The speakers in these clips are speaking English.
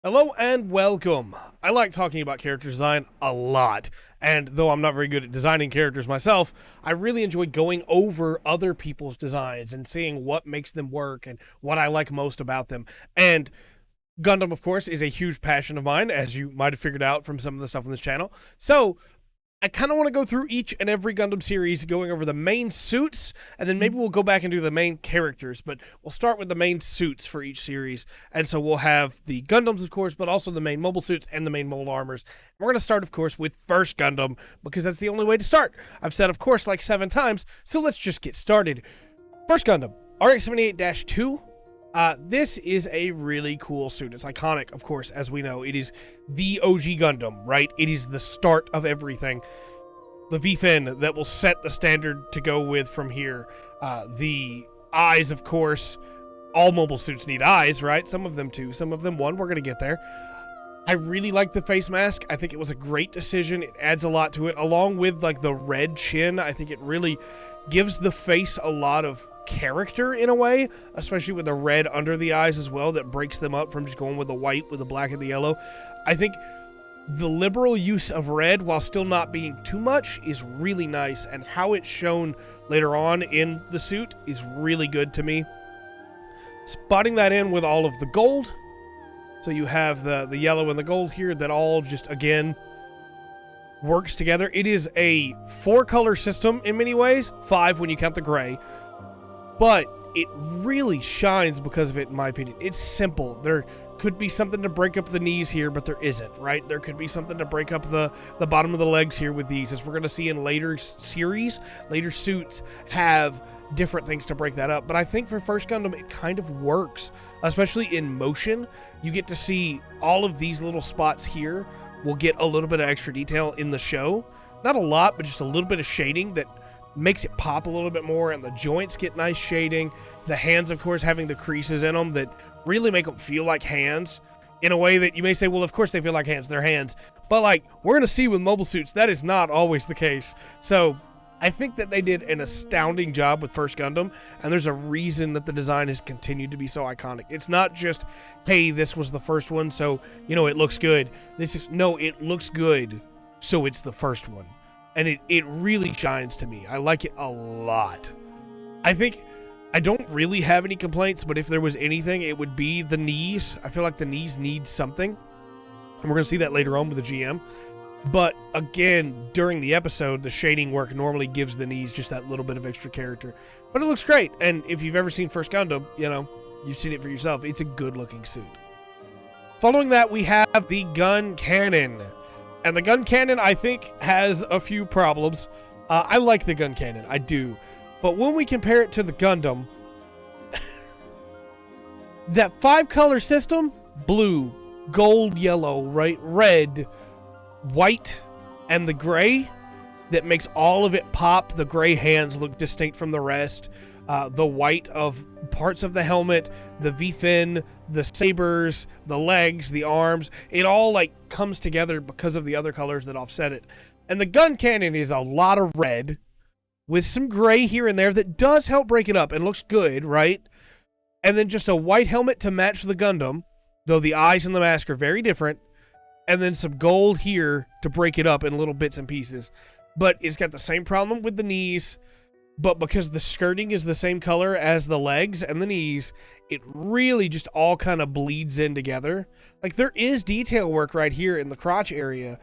Hello and welcome. I like talking about character design a lot, and though I'm not very good at designing characters myself, I really enjoy going over other people's designs and seeing what makes them work and what I like most about them. And Gundam, of course, is a huge passion of mine, as you might have figured out from some of the stuff on this channel. So I kind of want to go through each and every Gundam series, going over the main suits, and then maybe we'll go back and do the main characters, but we'll start with the main suits for each series. And so we'll have the Gundams, of course, but also the main mobile suits and the main mobile armors. We're going to start, of course, with First Gundam, because that's the only way to start. I've said, of course, like 7 times, so let's just get started. First Gundam, RX-78-2. This is a really cool suit. It's iconic, of course, as we know. It is the OG Gundam, right? It is the start of everything. The V-fin that will set the standard to go with from here. The eyes, of course. All mobile suits need eyes, right? Some of them 2, some of them 1. We're going to get there. I really like the face mask. I think it was a great decision. It adds a lot to it, along with like the red chin. I think it really gives the face a lot of character in a way, especially with the red under the eyes as well, that breaks them up from just going with the white, with the black and the yellow. I think the liberal use of red, while still not being too much, is really nice, and how it's shown later on in the suit is really good to me. Spotting that in with all of the gold, so you have the yellow and the gold here that all just, again, works together. It is a 4-color system in many ways, 5 when you count the gray, but it really shines because of it, in my opinion. It's simple. There could be something to break up the knees here, but there isn't, right? There could be something to break up the bottom of the legs here with these, as we're going to see in later series. Later suits have different things to break that up, but I think for First Gundam, it kind of works, especially in motion. You get to see all of these little spots here. We'll get a little bit of extra detail in the show. Not a lot, but just a little bit of shading that makes it pop a little bit more, and the joints get nice shading. The hands, of course, having the creases in them that really make them feel like hands in a way that you may say, well, of course they feel like hands. They're hands. But like we're going to see with mobile suits, that is not always the case. So I think that they did an astounding job with First Gundam, and there's a reason that the design has continued to be so iconic. It's not just, hey, this was the first one, so, you know, it looks good. This is, no, it looks good, so it's the first one. And it really shines to me. I like it a lot. I think I don't really have any complaints, but if there was anything, it would be the knees. I feel like the knees need something. And we're going to see that later on with the GM. But again, during the episode, the shading work normally gives the knees just that little bit of extra character. But it looks great. And if you've ever seen First Gundam, you know, you've seen it for yourself. It's a good-looking suit. Following that, we have the gun cannon. And the gun cannon, I think, has a few problems. I like the gun cannon. I do. But when we compare it to the Gundam, that 5-color system, blue, gold, yellow, right, red, white, and the gray, that makes all of it pop. The gray hands look distinct from the rest. The white of parts of the helmet, the V-fin, the sabers, the legs, the arms, it all like comes together because of the other colors that offset it. And the gun cannon is a lot of red with some gray here and there that does help break it up and looks good, right? And then just a white helmet to match the Gundam, though the eyes and the mask are very different. And then some gold here to break it up in little bits and pieces. But it's got the same problem with the knees, but because the skirting is the same color as the legs and the knees, it really just all kind of bleeds in together. Like, there is detail work right here in the crotch area,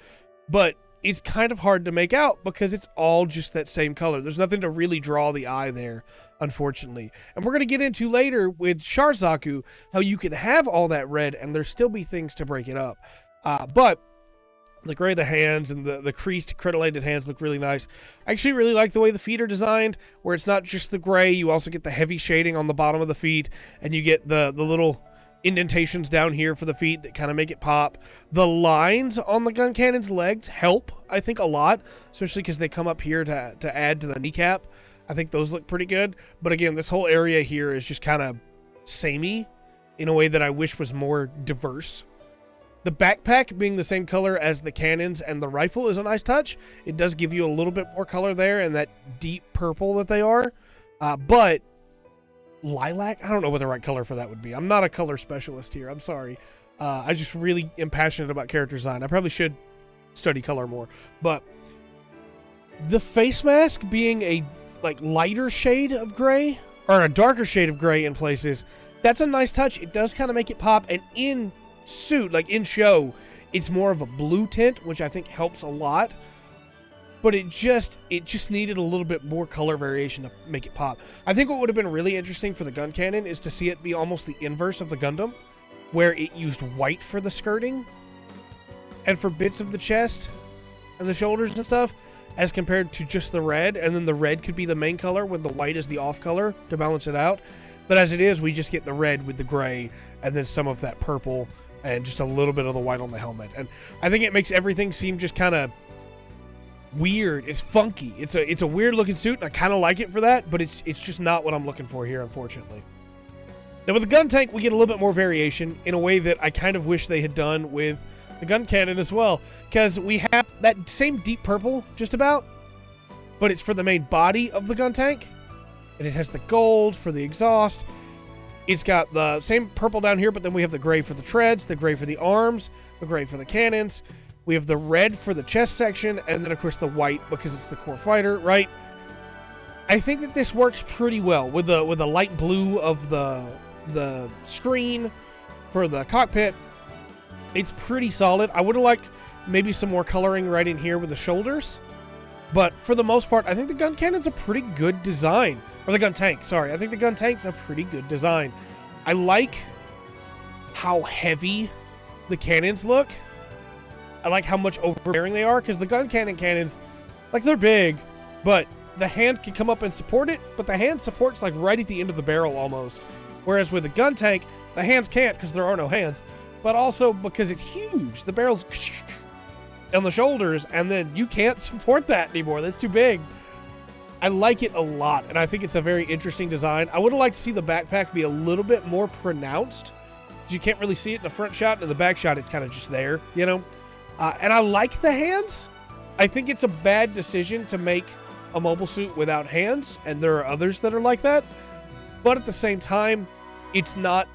but it's kind of hard to make out because it's all just that same color. There's nothing to really draw the eye there, unfortunately. And we're going to get into later with Sharzaku how you can have all that red and there still be things to break it up. But the gray of the hands and the creased, crenellated hands look really nice. I actually really like the way the feet are designed, where it's not just the gray. You also get the heavy shading on the bottom of the feet, and you get the little indentations down here for the feet that kind of make it pop. The lines on the gun cannon's legs help, I think, a lot, especially because they come up here to add to the kneecap. I think those look pretty good. But again, this whole area here is just kind of samey in a way that I wish was more diverse. The backpack being the same color as the cannons and the rifle is a nice touch. It does give you a little bit more color there and that deep purple that they are. But lilac, I don't know what the right color for that would be. I'm not a color specialist here. I'm sorry. I just really am passionate about character design. I probably should study color more, but the face mask being a like lighter shade of gray or a darker shade of gray in places, that's a nice touch. It does kind of make it pop, and in suit, like in show, it's more of a blue tint, which I think helps a lot. But it just needed a little bit more color variation to make it pop. I think what would have been really interesting for the gun cannon is to see it be almost the inverse of the Gundam, where it used white for the skirting and for bits of the chest and the shoulders and stuff, as compared to just the red, and then the red could be the main color with the white as the off color to balance it out. But as it is, we just get the red with the gray and then some of that purple and just a little bit of the white on the helmet. And I think it makes everything seem just kind of weird. It's funky. It's a weird looking suit, and I kind of like it for that, but it's just not what I'm looking for here, unfortunately. Now with the gun tank, we get a little bit more variation in a way that I kind of wish they had done with the gun cannon as well, because we have that same deep purple just about, but it's for the main body of the gun tank, and it has the gold for the exhaust. It's got the same purple down here, but then we have the gray for the treads, the gray for the arms, the gray for the cannons. We have the red for the chest section, and then of course the white because it's the core fighter, right? I think that this works pretty well with the light blue of the screen for the cockpit. It's pretty solid. I would have liked maybe some more coloring right in here with the shoulders, but for the most part, I think the gun cannon's a pretty good design. Or the gun tank, sorry. I think the gun tank's a pretty good design. I like how heavy the cannons look. I like how much overbearing they are, because the gun cannons, like, they're big, but the hand can come up and support it, but the hand supports, like, right at the end of the barrel almost. Whereas with the gun tank, the hands can't because there are no hands, but also because it's huge. The barrel's on the shoulders, and then you can't support that anymore. That's too big. I like it a lot, and I think it's a very interesting design. I would have liked to see the backpack be a little bit more pronounced, because you can't really see it in the front shot, and in the back shot, it's kind of just there, you know? And I like the hands. I think it's a bad decision to make a mobile suit without hands, and there are others that are like that. But at the same time, it's not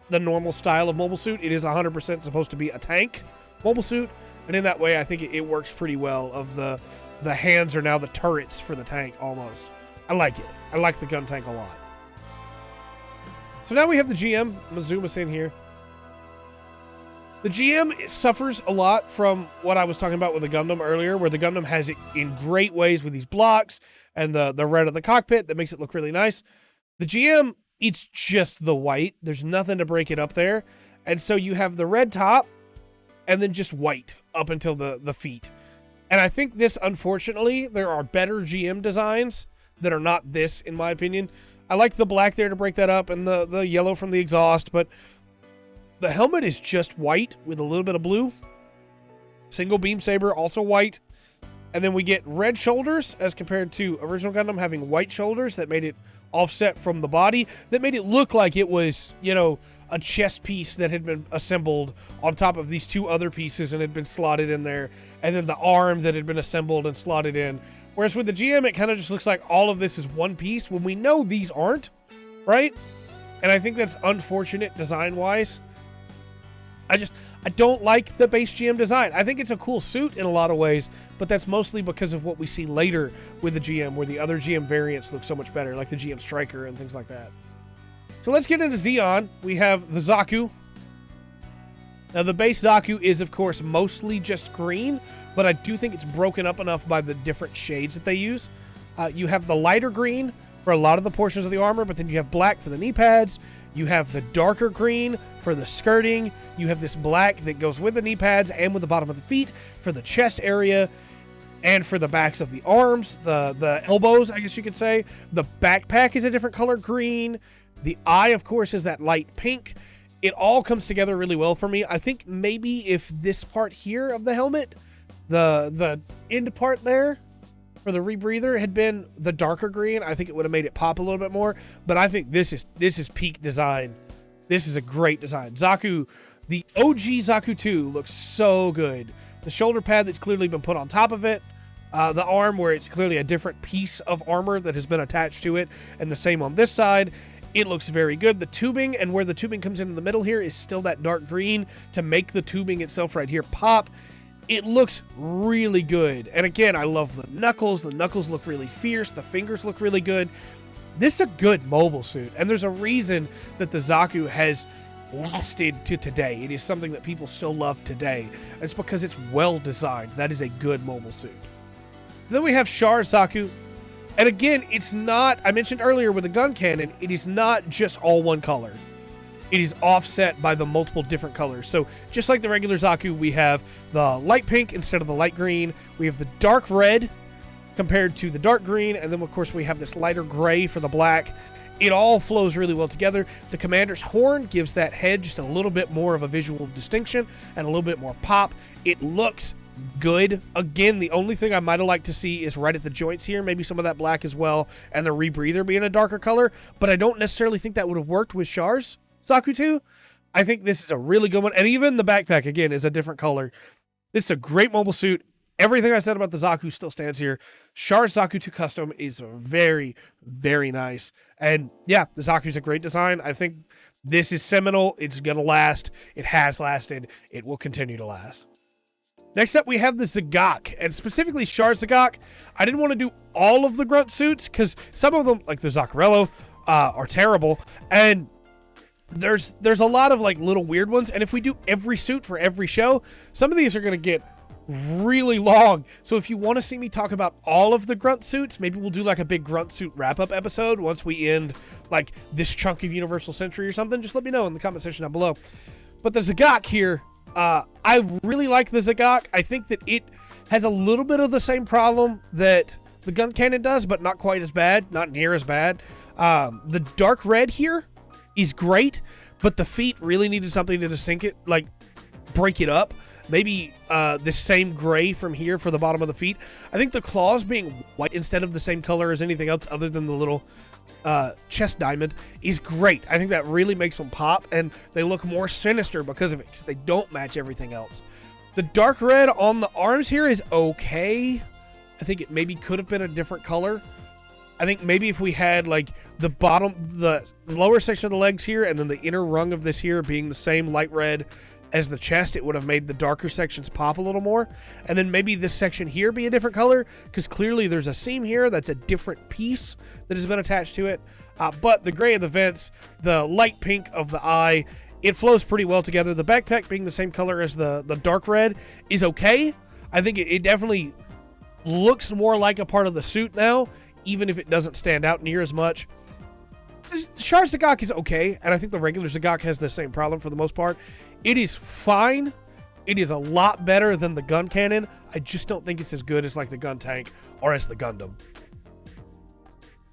the normal style of mobile suit. It is 100% supposed to be a tank mobile suit, and in that way, I think it works pretty well. Of the hands are now the turrets for the tank, almost. I like it. I like the gun tank a lot. So now we have the GM. I'm going to zoom us in here. The GM suffers a lot from what I was talking about with the Gundam earlier, where the Gundam has it in great ways with these blocks and the red of the cockpit that makes it look really nice. The GM, it's just the white. There's nothing to break it up there. And so you have the red top and then just white up until the feet. And I think this, unfortunately, there are better GM designs that are not this, in my opinion. I like the black there to break that up and the yellow from the exhaust, but the helmet is just white with a little bit of blue. Single beam saber, also white. And then we get red shoulders as compared to original Gundam having white shoulders that made it offset from the body. That made it look like it was, you know, a chest piece that had been assembled on top of these two other pieces and had been slotted in there. And then the arm that had been assembled and slotted in. Whereas with the GM, it kind of just looks like all of this is one piece when we know these aren't, right? And I think that's unfortunate design-wise. I don't like the base GM design. I think it's a cool suit in a lot of ways, but that's mostly because of what we see later with the GM, where the other GM variants look so much better, like the GM Striker and things like that. So let's get into Zeon. We have the Zaku. Now, the base Zaku is, of course, mostly just green, but I do think it's broken up enough by the different shades that they use. You have the lighter green for a lot of the portions of the armor, but then you have black for the knee pads. You have the darker green for the skirting. You have this black that goes with the knee pads and with the bottom of the feet for the chest area and for the backs of the arms, the elbows, I guess you could say. The backpack is a different color green. The eye, of course, is that light pink. It all comes together really well for me. I think maybe if this part here of the helmet, the end part there for the rebreather had been the darker green, I think it would have made it pop a little bit more. But I think this is peak design. This is a great design. Zaku, the OG Zaku 2 looks so good. The shoulder pad that's clearly been put on top of it. The arm where it's clearly a different piece of armor that has been attached to it. And the same on this side. It looks very good. The tubing and where the tubing comes in the middle here is still that dark green to make the tubing itself right here pop. It looks really good. And again, I love the knuckles. The knuckles look really fierce. The fingers look really good. This is a good mobile suit. And there's a reason that the Zaku has lasted to today. It is something that people still love today. And it's because it's well designed. That is a good mobile suit. Then we have Char's Zaku. And again, it's not, I mentioned earlier with the gun cannon, it is not just all one color. It is offset by the multiple different colors. So just like the regular Zaku, we have the light pink instead of the light green. We have the dark red compared to the dark green. And then, of course, we have this lighter gray for the black. It all flows really well together. The commander's horn gives that head just a little bit more of a visual distinction and a little bit more pop. It looks good. Again, the only thing I might have liked to see is right at the joints here, maybe some of that black as well, and the rebreather being a darker color, but I don't necessarily think that would have worked with Char's Zaku 2. I think this is a really good one, and even the backpack, again, is a different color. This is a great mobile suit. Everything I said about the Zaku still stands here. Char's Zaku 2 Custom is very, very nice, and yeah, the Zaku's a great design. I think this is seminal. It's going to last. It has lasted. It will continue to last. Next up, we have the Zagok, and specifically Char's Zagok. I didn't want to do all of the grunt suits, because some of them, like the Zaccarello, are terrible, and there's a lot of like little weird ones, and if we do every suit for every show, some of these are going to get really long. So if you want to see me talk about all of the grunt suits, maybe we'll do like a big grunt suit wrap-up episode once we end like this chunk of Universal Century or something. Just let me know in the comment section down below. But the Zagok here, I really like the Zagok. I think that it has a little bit of the same problem that the gun cannon does, but not quite as bad, not near as bad. The dark red here is great, but the feet really needed something to distinct it, like break it up. Maybe the same gray from here for the bottom of the feet. I think the claws being white instead of the same color as anything else other than the little chest diamond is great. I think that really makes them pop, and they look more sinister because of it, because they don't match everything else. The dark red on the arms here is okay. I think it maybe could have been a different color. I think maybe if we had like the bottom, the lower section of the legs here, and then the inner rung of this here being the same light red as the chest, it would have made the darker sections pop a little more. And then maybe this section here be a different color, because clearly there's a seam here that's a different piece that has been attached to it. But the gray of the vents, the light pink of the eye, it flows pretty well together. The backpack being the same color as the dark red is okay. I think it definitely looks more like a part of the suit now, even if it doesn't stand out near as much. Char's Zagok is okay, and I think the regular Zagok has the same problem for the most part. It is fine. It is a lot better than the gun cannon. I just don't think it's as good as like the gun tank or as the Gundam.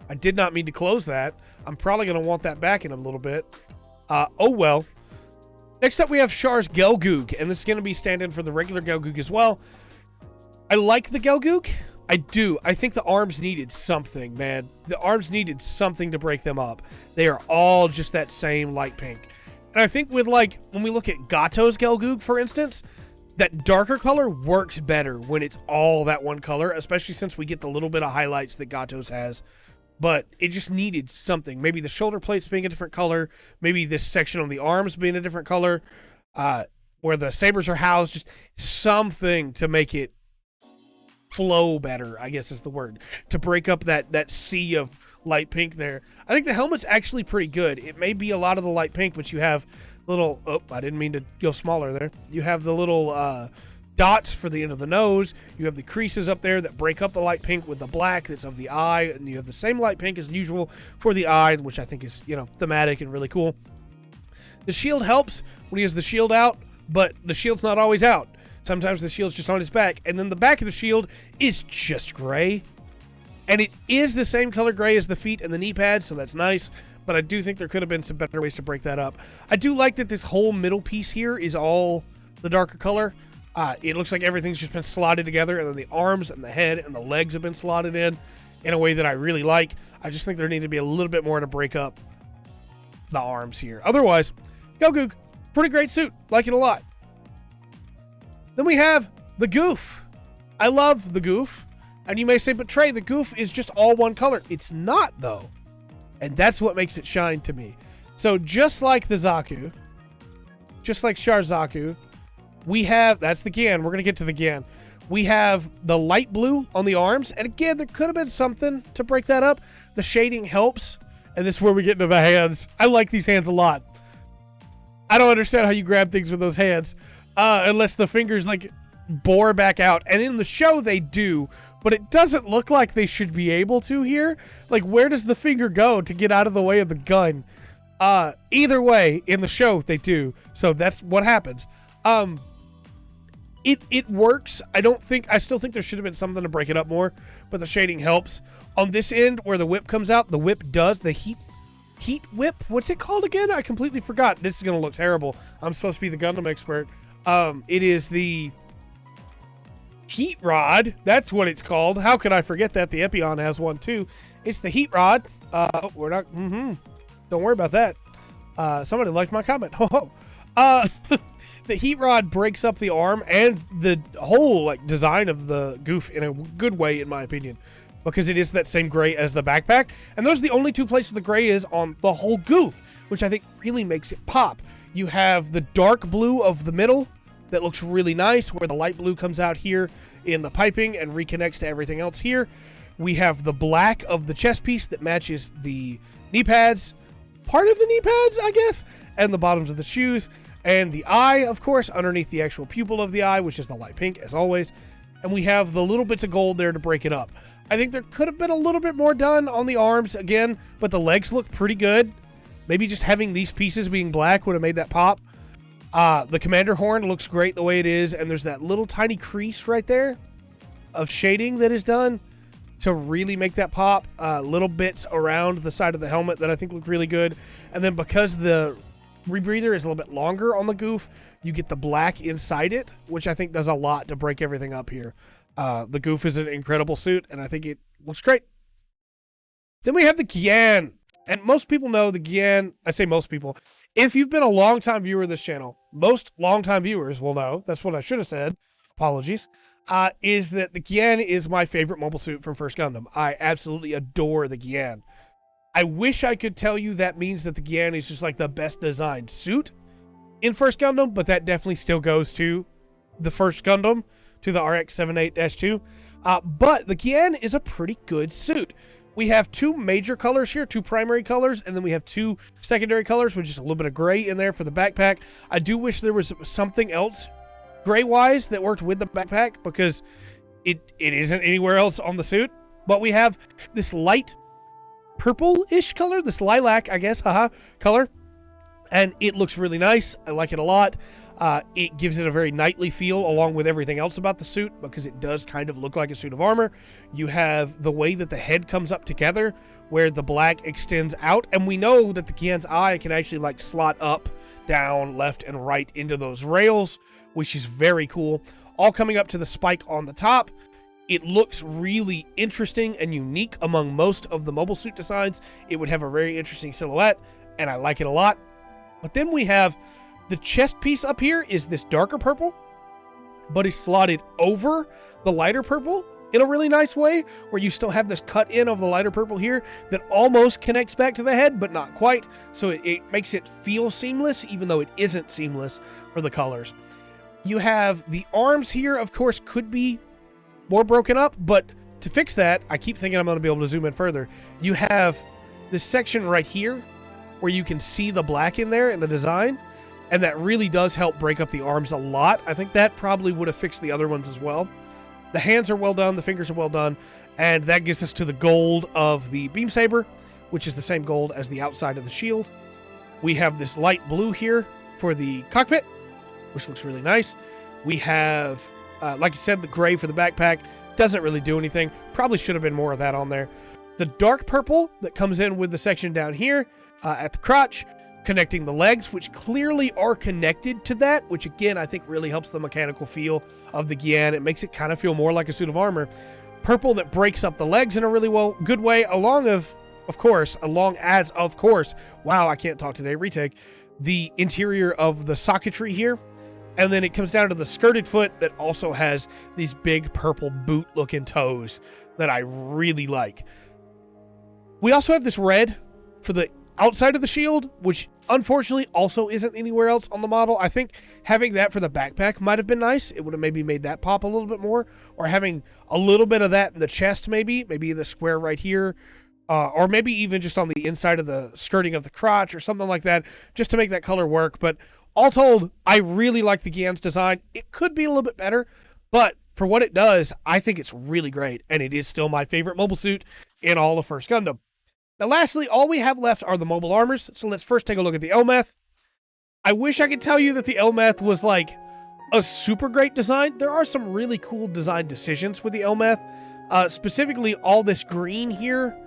I did not mean to close that. I'm probably going to want that back in a little bit. Oh well. Next up we have Char's Gelgoog, and this is going to be stand-in for the regular Gelgoog as well. I like the Gelgoog. I do. I think the arms needed something, man. The arms needed something to break them up. They are all just that same light pink. And I think with, like, when we look at Gato's Gelgoog, for instance, that darker color works better when it's all that one color, especially since we get the little bit of highlights that Gato's has. But it just needed something. Maybe the shoulder plates being a different color. Maybe this section on the arms being a different color. Where the sabers are housed. Just something to make it flow better, I guess is the word, to break up that sea of light pink there. I think the helmet's actually pretty good. It may be a lot of the light pink, but you have little, oh, I didn't mean to go smaller there. You have the little dots for the end of the nose. You have the creases up there that break up the light pink with the black that's of the eye, and you have the same light pink as usual for the eye, which I think is, you know, thematic and really cool. The shield helps when he has the shield out, but the shield's not always out. Sometimes the shield's just on his back, and then the back of the shield is just gray. And it is the same color gray as the feet and the knee pads, so that's nice. But I do think there could have been some better ways to break that up. I do like that this whole middle piece here is all the darker color. It looks like everything's just been slotted together, and then the arms and the head and the legs have been slotted in a way that I really like. I just think there needed to be a little bit more to break up the arms here. Otherwise, Gelgoog, pretty great suit. Like it a lot. Then we have the Goof. I love the Goof. And you may say, but Trey, the Goof is just all one color. It's not, though. And that's what makes it shine to me. So just like the Zaku, just like Sharzaku, we have, that's the Gyan. We're going to get to the Gyan. We have the light blue on the arms. And again, there could have been something to break that up. The shading helps. And this is where we get into the hands. I like these hands a lot. I don't understand how you grab things with those hands. Unless the fingers like bore back out. And in the show they do. But it doesn't look like they should be able to here. Like, where does the finger go to get out of the way of the gun? Either way, in the show they do. So that's what happens. It works. I still think there should have been something to break it up more, but the shading helps. On this end where the whip comes out, the whip does the heat whip. What's it called again? I completely forgot. This is going to look terrible. I'm supposed to be the Gundam expert. It is the heat rod. That's what it's called. How could I forget that? The Epion has one too. It's the heat rod. We're not, don't worry about that. Somebody liked my comment. The heat rod breaks up the arm and the whole like design of the goof in a good way, in my opinion, because it is that same gray as the backpack. And those are the only two places the gray is on the whole goof, which I think really makes it pop. You have the dark blue of the middle that looks really nice, where the light blue comes out here in the piping and reconnects to everything else here. We have the black of the chest piece that matches the knee pads, part of the knee pads, I guess, and the bottoms of the shoes, and the eye, of course, underneath the actual pupil of the eye, which is the light pink, as always. And we have the little bits of gold there to break it up. I think there could have been a little bit more done on the arms, again, but the legs look pretty good. Maybe just having these pieces being black would have made that pop. The commander horn looks great the way it is, and there's that little tiny crease right there of shading that is done to really make that pop. Little bits around the side of the helmet that I think look really good. And then because the rebreather is a little bit longer on the goof, you get the black inside it, which I think does a lot to break everything up here. The goof is an incredible suit, and I think it looks great. Then we have the Gyan. And most people know the Gyan. I say most people. If you've been a long-time viewer of this channel, most long-time viewers will know, that's what I should have said, apologies, is that the Gyan is my favorite mobile suit from First Gundam. I absolutely adore the Gyan. I wish I could tell you that means that the Gyan is just like the best designed suit in First Gundam, but that definitely still goes to the First Gundam, to the RX-78-2. But the Gyan is a pretty good suit. We have two major colors here, two primary colors, and then we have two secondary colors with just a little bit of gray in there for the backpack. I do wish there was something else gray-wise that worked with the backpack, because it isn't anywhere else on the suit. But we have this light purple-ish color, this lilac, I guess, color, and it looks really nice. I like it a lot. It gives it a very knightly feel along with everything else about the suit, because it does kind of look like a suit of armor. You have the way that the head comes up together, where the black extends out, and we know that the Gyan's eye can actually like slot up, down, left, and right into those rails, which is very cool. All coming up to the spike on the top. It looks really interesting and unique among most of the mobile suit designs. It would have a very interesting silhouette, and I like it a lot. But then we have the chest piece up here is this darker purple, but is slotted over the lighter purple in a really nice way, where you still have this cut in of the lighter purple here that almost connects back to the head, but not quite. So it makes it feel seamless, even though it isn't seamless for the colors. You have the arms here, of course, could be more broken up, but to fix that, I keep thinking I'm going to be able to zoom in further. You have this section right here where you can see the black in there in the design, and that really does help break up the arms a lot. I think that probably would have fixed the other ones as well. The hands are well done, the fingers are well done, and that gets us to the gold of the beam saber, which is the same gold as the outside of the shield. We have this light blue here for the cockpit, which looks really nice. We have, like I said, the gray for the backpack. Doesn't really do anything. Probably should have been more of that on there. The dark purple that comes in with the section down here at the crotch, connecting the legs, which clearly are connected to that, which again, I think really helps the mechanical feel of the Gyan. It makes it kind of feel more like a suit of armor. Purple that breaks up the legs in a really good way, along as, of course, wow, I can't talk today, retake, the interior of the socketry here. And then it comes down to the skirted foot that also has these big purple boot-looking toes that I really like. We also have this red for the outside of the shield, which unfortunately also isn't anywhere else on the model. I think having that for the backpack might have been nice. It would have maybe made that pop a little bit more, or having a little bit of that in the chest, maybe in the square right here, or maybe even just on the inside of the skirting of the crotch or something like that, just to make that color work. But all told, I really like the Gyan's design. It could be a little bit better, but for what it does, I think it's really great, and it is still my favorite mobile suit in all of First Gundam. Now, lastly, all we have left are the mobile armors, so let's first take a look at the Elmeth. I wish I could tell you that the Elmeth was like a super great design. There are some really cool design decisions with the Elmeth, specifically all this green here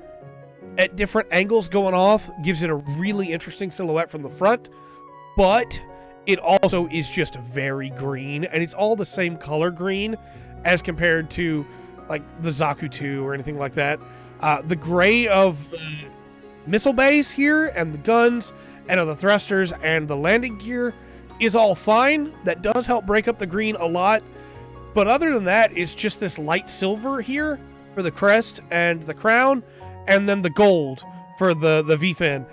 at different angles going off gives it a really interesting silhouette from the front, but it also is just very green, and it's all the same color green as compared to like the Zaku 2 or anything like that. The gray of the missile bays here and the guns and of the thrusters and the landing gear is all fine. That does help break up the green a lot. But other than that, it's just this light silver here for the crest and the crown, and then the gold for the V-fin.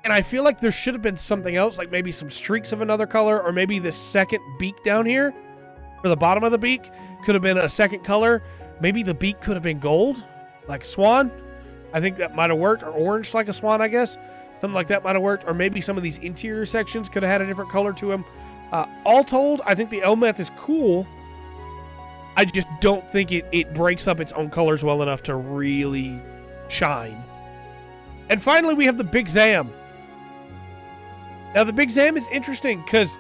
And I feel like there should have been something else, like maybe some streaks of another color, or maybe this second beak down here for the bottom of the beak could have been a second color. Maybe the beak could have been gold, like a swan. I think that might have worked, or orange like a swan, I guess. Something like that might have worked, or maybe some of these interior sections could have had a different color to them. All told, I think the Elmeth is cool. I just don't think it breaks up its own colors well enough to really shine. And finally, we have the Big Zam. Now, the Big Zam is interesting because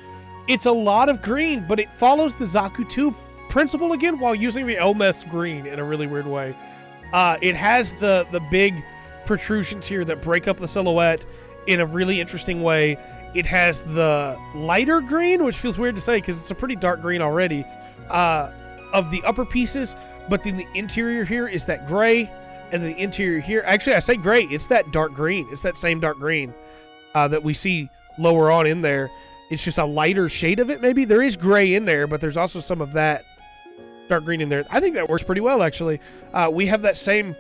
it's a lot of green, but it follows the Zaku 2 principle again while using the Elmeth's green in a really weird way. It has the big protrusions here that break up the silhouette in a really interesting way. It has the lighter green, which feels weird to say because it's a pretty dark green already, of the upper pieces, but then the interior here is that gray, and the interior here, actually I say gray, it's that dark green. It's that same dark green that we see lower on in there. It's just a lighter shade of it, maybe. There is gray in there, but there's also some of that dark green in there. I think that works pretty well, actually. We have that same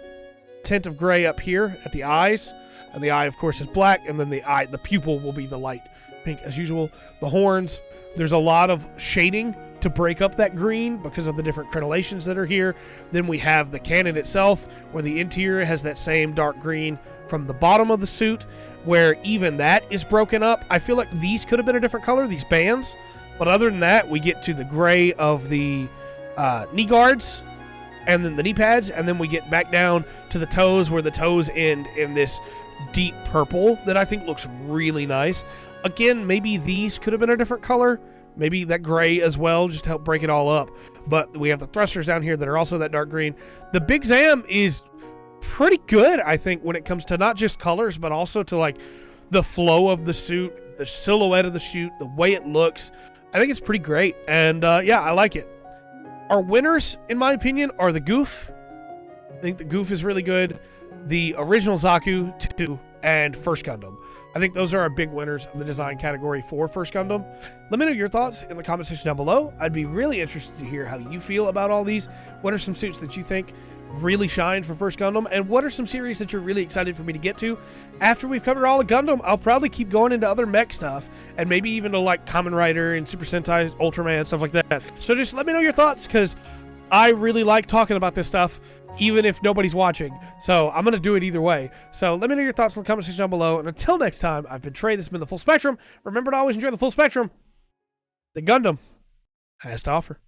tint of gray up here at the eyes, and the eye, of course, is black, and then the pupil will be the light pink as usual. The horns, there's a lot of shading to break up that green because of the different crenellations that are here. Then we have the cannon itself, where the interior has that same dark green from the bottom of the suit, where even that is broken up. I feel like these could have been a different color, these bands, but other than that, we get to the gray of the knee guards, and then the knee pads, and then we get back down to the toes, where the toes end in this deep purple that I think looks really nice. Again, maybe these could have been a different color, maybe that gray as well, just to help break it all up. But we have the thrusters down here that are also that dark green. The Big Zam is pretty good, I think, when it comes to not just colors, but also to like the flow of the suit, the silhouette of the suit, the way it looks. I think it's pretty great, and yeah, I like it. Our winners, in my opinion, are the Goof. I think the Goof is really good. The original Zaku 2 and First Gundam. I think those are our big winners of the design category for First Gundam. Let me know your thoughts in the comment section down below. I'd be really interested to hear how you feel about all these. What are some suits that you think really shine for First Gundam? And what are some series that you're really excited for me to get to? After we've covered all of Gundam, I'll probably keep going into other mech stuff, and maybe even to like Kamen Rider and Super Sentai, Ultraman, stuff like that. So just let me know your thoughts, because I really like talking about this stuff, even if nobody's watching. So I'm going to do it either way. So let me know your thoughts in the comment section down below. And until next time, I've been Trey. This has been The Full Spectrum. Remember to always enjoy the full spectrum that Gundam has to offer.